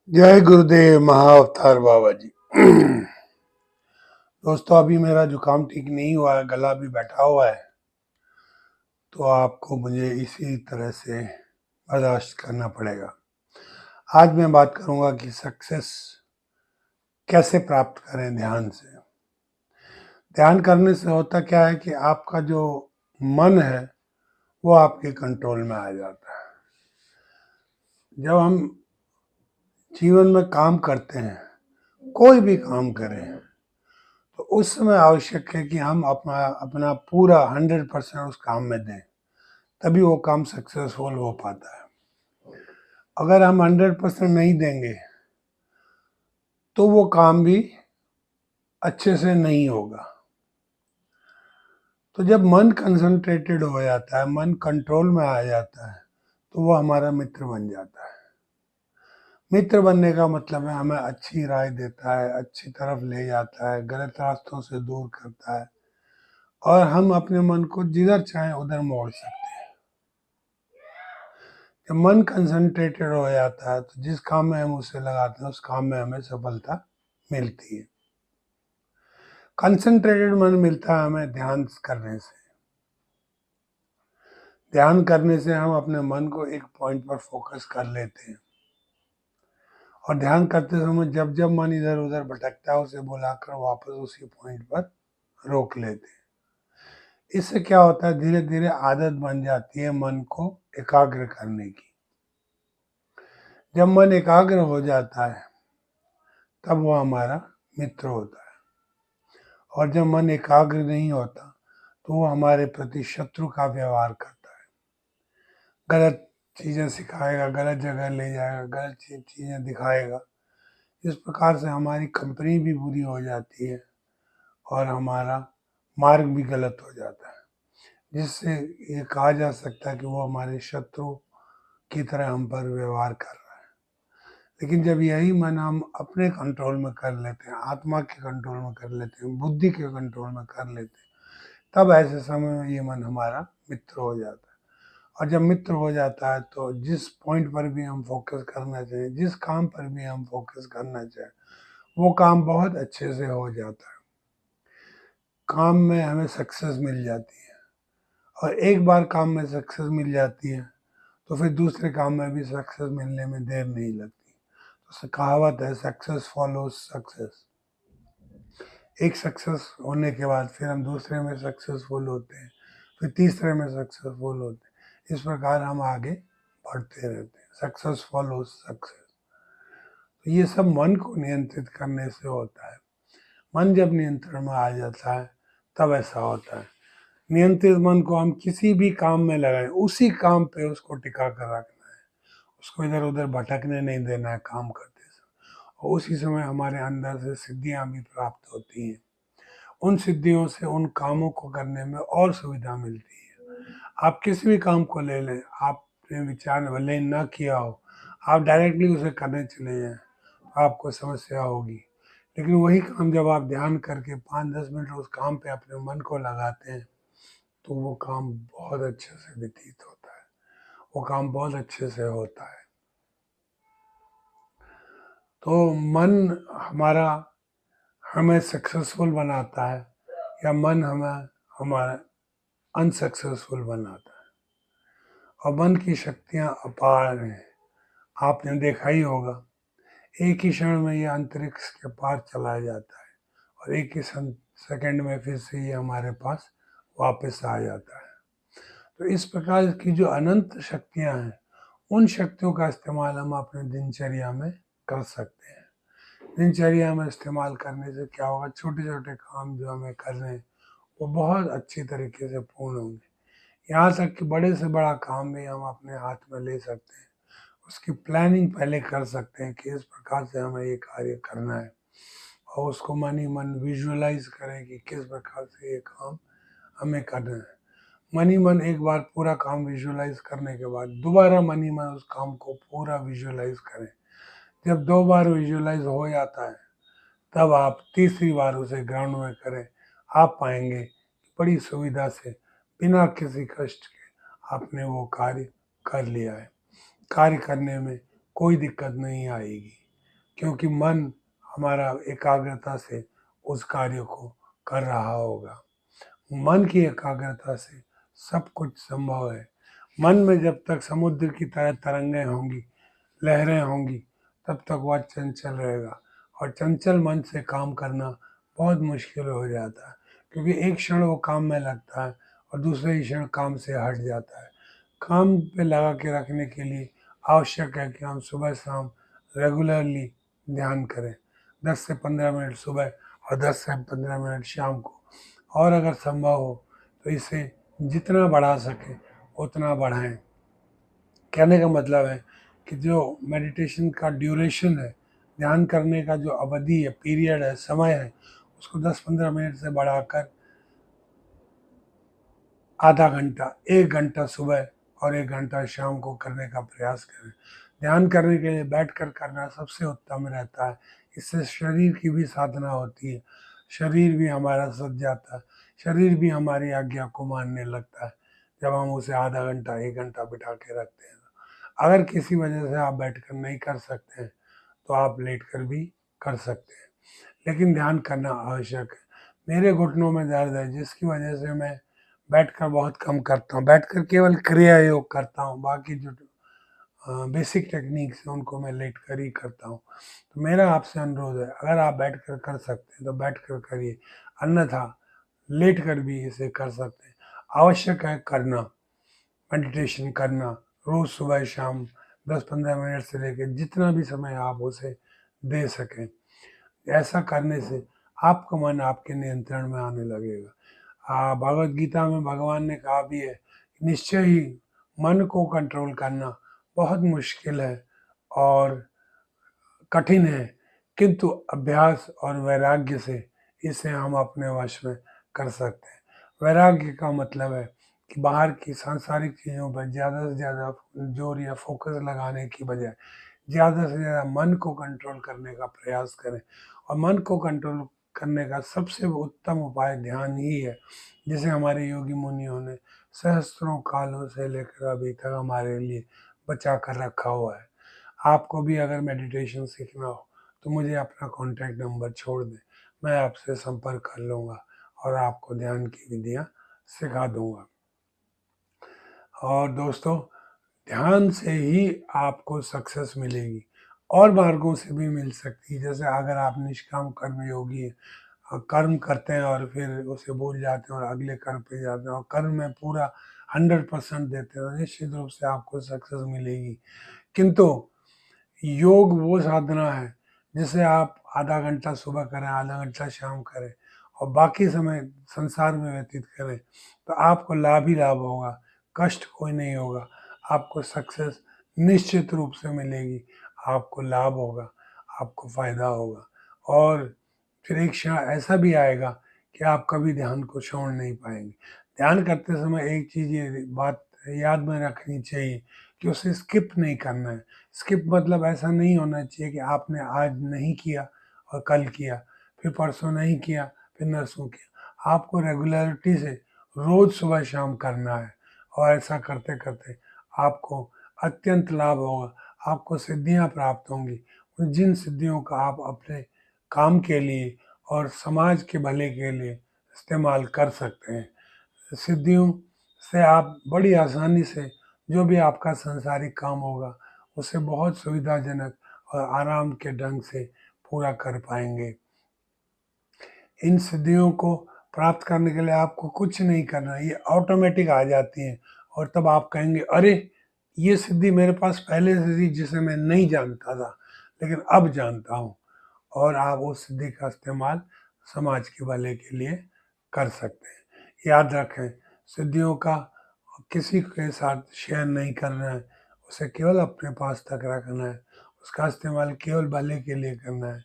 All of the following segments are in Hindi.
जय गुरुदेव महाअवतार बाबा जी। दोस्तों, अभी मेरा जुकाम ठीक नहीं हुआ है, गला भी बैठा हुआ है, तो आपको मुझे इसी तरह से बर्दाश्त करना पड़ेगा। आज मैं बात करूंगा कि सक्सेस कैसे प्राप्त करें ध्यान से। ध्यान करने से होता क्या है कि आपका जो मन है वो आपके कंट्रोल में आ जाता है। जब हम जीवन में काम करते हैं, कोई भी काम करें, तो उस समय आवश्यक है कि हम अपना अपना पूरा 100% उस काम में दें, तभी वो काम सक्सेसफुल हो पाता है। अगर हम 100% नहीं देंगे तो वो काम भी अच्छे से नहीं होगा। तो जब मन कंसंट्रेटेड हो जाता है, मन कंट्रोल में आ जाता है, तो वो हमारा मित्र बन जाता है। मित्र बनने का मतलब है हमें अच्छी राय देता है, अच्छी तरफ ले जाता है, गलत रास्तों से दूर करता है, और हम अपने मन को जिधर चाहें उधर मोड़ सकते हैं। जब मन कंसंट्रेटेड हो जाता है तो जिस काम में हम उसे लगाते हैं उस काम में हमें सफलता मिलती है। कंसंट्रेटेड मन मिलता है हमें ध्यान करने से। ध्यान करने से हम अपने मन को एक पॉइंट पर फोकस कर लेते हैं, और ध्यान करते समय जब जब मन इधर उधर भटकता है उसे बुलाकर वापस उसी पॉइंट पर रोक लेते हैं। इससे क्या होता है, धीरे धीरे आदत बन जाती है मन को एकाग्र करने की। जब मन एकाग्र हो जाता है तब वो हमारा मित्र होता है, और जब मन एकाग्र नहीं होता तो वो हमारे प्रति शत्रु का व्यवहार करता है। गलत चीज़ें सिखाएगा, गलत जगह ले जाएगा, गलत चीज़ें दिखाएगा। इस प्रकार से हमारी कंपनी भी बुरी हो जाती है और हमारा मार्ग भी गलत हो जाता है, जिससे ये कहा जा सकता है कि वो हमारे शत्रु की तरह हम पर व्यवहार कर रहा है। लेकिन जब यही मन हम अपने कंट्रोल में कर लेते हैं, आत्मा के कंट्रोल में कर लेते हैं, बुद्धि के कंट्रोल में कर लेते हैं, तब ऐसे समय में ये मन हमारा मित्र हो जाता है। और जब मित्र हो जाता है तो जिस पॉइंट पर भी हम फोकस करना चाहें, जिस काम पर भी हम फोकस करना चाहें, वो काम बहुत अच्छे से हो जाता है। काम में हमें सक्सेस मिल जाती है, और एक बार काम में सक्सेस मिल जाती है तो फिर दूसरे काम में भी सक्सेस मिलने में देर नहीं लगती। तो कहावत है, सक्सेस फॉलोज सक्सेस। एक सक्सेस होने के बाद फिर हम दूसरे में सक्सेसफुल होते हैं, फिर तीसरे में सक्सेसफुल होते हैं। इस प्रकार हम आगे बढ़ते रहते हैं। Success follows success. तो ये सब मन को नियंत्रित करने से होता है। मन जब नियंत्रण में आ जाता है तब ऐसा होता है। नियंत्रित मन को हम किसी भी काम में लगाएं, उसी काम पे उसको टिका कर रखना है, उसको इधर उधर भटकने नहीं देना है काम करते समय। और उसी समय हमारे अंदर से सिद्धियां भी प्राप्त होती हैं। उन सिद्धियों से उन कामों को करने में और सुविधा मिलती है। आप किसी भी काम को ले लें, आपने विचार भले ना किया हो, आप डायरेक्टली उसे करने चले जाएं तो आपको समस्या होगी। लेकिन वही काम जब आप ध्यान करके 5-10 मिनट उस काम पे अपने मन को लगाते हैं तो वो काम बहुत अच्छे से व्यतीत होता है, वो काम बहुत अच्छे से होता है। तो मन हमारा हमें सक्सेसफुल बनाता है, या मन हमें हमारा अनसक्सेसफुल बनाता है। और मन की शक्तियाँ अपार हैं। आपने देखा ही होगा, एक ही क्षण में ये अंतरिक्ष के पार चला जाता है, और एक ही सेकंड में फिर से ये हमारे पास वापस आ जाता है। तो इस प्रकार की जो अनंत शक्तियाँ हैं, उन शक्तियों का इस्तेमाल हम अपने दिनचर्या में कर सकते हैं। दिनचर्या में इस्तेमाल करने से क्या होगा, छोटे छोटे काम जो हमें करने हैं वो बहुत अच्छी तरीके से पूर्ण होंगे। यहाँ तक कि बड़े से बड़ा काम भी हम अपने हाथ में ले सकते हैं। उसकी प्लानिंग पहले कर सकते हैं कि इस प्रकार से हमें ये कार्य करना है, और उसको मन ही मन विजुअलाइज करें कि किस प्रकार से ये काम हमें करना है। मन ही मन एक बार पूरा काम विजुअलाइज करने के बाद दोबारा मन ही मन उस काम को पूरा विजुअलाइज करें। जब 2 बार विजुअलाइज हो जाता है तब आप तीसरी बार उसे ग्राउंड में करें। आप पाएंगे कि बड़ी सुविधा से बिना किसी कष्ट के आपने वो कार्य कर लिया है। कार्य करने में कोई दिक्कत नहीं आएगी। क्योंकि मन हमारा एकाग्रता से उस कार्य को कर रहा होगा। मन की एकाग्रता से सब कुछ संभव है। मन में जब तक समुद्र की तरह तरंगें होंगी, लहरें होंगी, तब तक वह चंचल रहेगा, और चंचल मन से काम करना बहुत मुश्किल हो जाता है, क्योंकि एक क्षण वो काम में लगता है और दूसरे ही क्षण काम से हट जाता है। काम पे लगा के रखने के लिए आवश्यक है कि हम सुबह शाम रेगुलरली ध्यान करें, 10 से 15 मिनट सुबह और 10 से 15 मिनट शाम को। और अगर संभव हो तो इसे जितना बढ़ा सके उतना बढ़ाएं। कहने का मतलब है कि जो मेडिटेशन का ड्यूरेशन है, ध्यान करने का जो अवधि है, पीरियड है, समय है, उसको 10-15 मिनट से बढ़ाकर आधा घंटा, 1 घंटा सुबह और 1 घंटा शाम को करने का प्रयास करें। ध्यान करने के लिए बैठकर करना सबसे उत्तम रहता है। इससे शरीर की भी साधना होती है, शरीर भी हमारा सज जाता है, शरीर भी हमारी आज्ञा को मानने लगता है जब हम उसे आधा घंटा, 1 घंटा बिठा के रखते हैं। अगर किसी वजह से आप बैठकर नहीं कर सकते हैं तो आप लेटकर भी कर सकते हैं, लेकिन ध्यान करना आवश्यक है। मेरे घुटनों में दर्द है, जिसकी वजह से मैं बैठकर बहुत कम करता हूँ, बैठकर केवल क्रिया योग करता हूँ, बाकी जो बेसिक टेक्निक्स हैं उनको मैं लेट कर ही करता हूँ। तो मेरा आपसे अनुरोध है, अगर आप बैठ कर कर सकते हैं तो बैठ कर करिए, अन्यथा लेट कर भी इसे कर सकते हैं। आवश्यक है करना, मेडिटेशन करना, रोज़ सुबह शाम 10-15 मिनट से लेकर जितना भी समय आप उसे दे सकें। ऐसा करने से आपका मन आपके नियंत्रण में आने लगेगा। भगवत गीता में भगवान ने कहा भी है, निश्चय ही मन को कंट्रोल करना बहुत मुश्किल है और कठिन है, किंतु अभ्यास और वैराग्य से इसे हम अपने वश में कर सकते हैं। वैराग्य का मतलब है कि बाहर की सांसारिक चीज़ों पर ज़्यादा से ज़्यादा जोर या फोकस लगाने की बजाय ज़्यादा से ज़्यादा मन को कंट्रोल करने का प्रयास करें। और मन को कंट्रोल करने का सबसे उत्तम उपाय ध्यान ही है, जिसे हमारे योगी मुनियों ने सहस्त्रों कालों से लेकर अभी तक हमारे लिए बचा कर रखा हुआ है। आपको भी अगर मेडिटेशन सीखना हो तो मुझे अपना कॉन्टैक्ट नंबर छोड़ दें, मैं आपसे संपर्क कर लूँगा और आपको ध्यान की विधियाँ सिखा दूँगा। और दोस्तों, ध्यान से ही आपको सक्सेस मिलेगी, और मार्गों से भी मिल सकती है। जैसे अगर आप निष्काम कर्म योगी हैं, कर्म करते हैं और फिर उसे भूल जाते हैं और अगले कर्म पे जाते हैं और कर्म में पूरा 100% देते हैं, तो निश्चित रूप से आपको सक्सेस मिलेगी। किंतु योग वो साधना है जिसे आप आधा घंटा सुबह करें, आधा घंटा शाम करें और बाकी समय संसार में व्यतीत करें, तो आपको लाभ ही लाभ होगा, कष्ट कोई नहीं होगा। आपको सक्सेस निश्चित रूप से मिलेगी, आपको लाभ होगा, आपको फ़ायदा होगा। और फिर एक क्षण ऐसा भी आएगा कि आप कभी ध्यान को छोड़ नहीं पाएंगे। ध्यान करते समय एक चीज़ ये बात याद में रखनी चाहिए कि उसे स्किप नहीं करना है। स्किप मतलब ऐसा नहीं होना चाहिए कि आपने आज नहीं किया और कल किया, फिर परसों नहीं किया, फिर नरसों किया। आपको रेगुलरिटी से रोज़ सुबह शाम करना है, और ऐसा करते करते आपको अत्यंत लाभ होगा, आपको सिद्धियां प्राप्त होंगी। जिन सिद्धियों का आप अपने काम के लिए और समाज के भले के लिए इस्तेमाल कर सकते हैं। सिद्धियों से आप बड़ी आसानी से जो भी आपका सांसारिक काम होगा उसे बहुत सुविधाजनक और आराम के ढंग से पूरा कर पाएंगे। इन सिद्धियों को प्राप्त करने के लिए आपको कुछ नहीं करना, ये ऑटोमेटिक आ जाती हैं, और तब आप कहेंगे, अरे ये सिद्धि मेरे पास पहले से थी जिसे मैं नहीं जानता था, लेकिन अब जानता हूँ। और आप उस सिद्धि का इस्तेमाल समाज के भले के लिए कर सकते हैं। याद रखें, सिद्धियों का किसी के साथ शेयर नहीं करना है, उसे केवल अपने पास तक रखना है, उसका इस्तेमाल केवल भले के लिए करना है।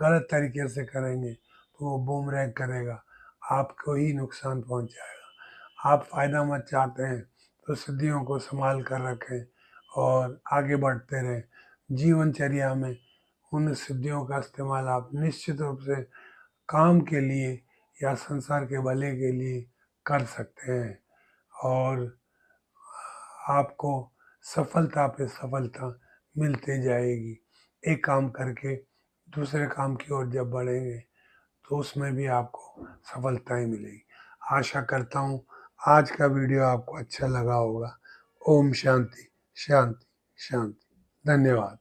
गलत तरीके से करेंगे तो वो बूमरैंग करेगा, आपको ही नुकसान पहुंचाएगा। आप फ़ायदा मत चाहते हैं तो सिद्धियों को संभाल कर रखें और आगे बढ़ते रहें। जीवनचर्या में उन सिद्धियों का इस्तेमाल आप निश्चित रूप से काम के लिए या संसार के भले के लिए कर सकते हैं, और आपको सफलता पे सफलता मिलते जाएगी। एक काम करके दूसरे काम की ओर जब बढ़ेंगे तो उसमें भी आपको सफलताएं मिलेगी। आशा करता हूँ आज का वीडियो आपको अच्छा लगा होगा। ओम शांति शांति शांति। धन्यवाद।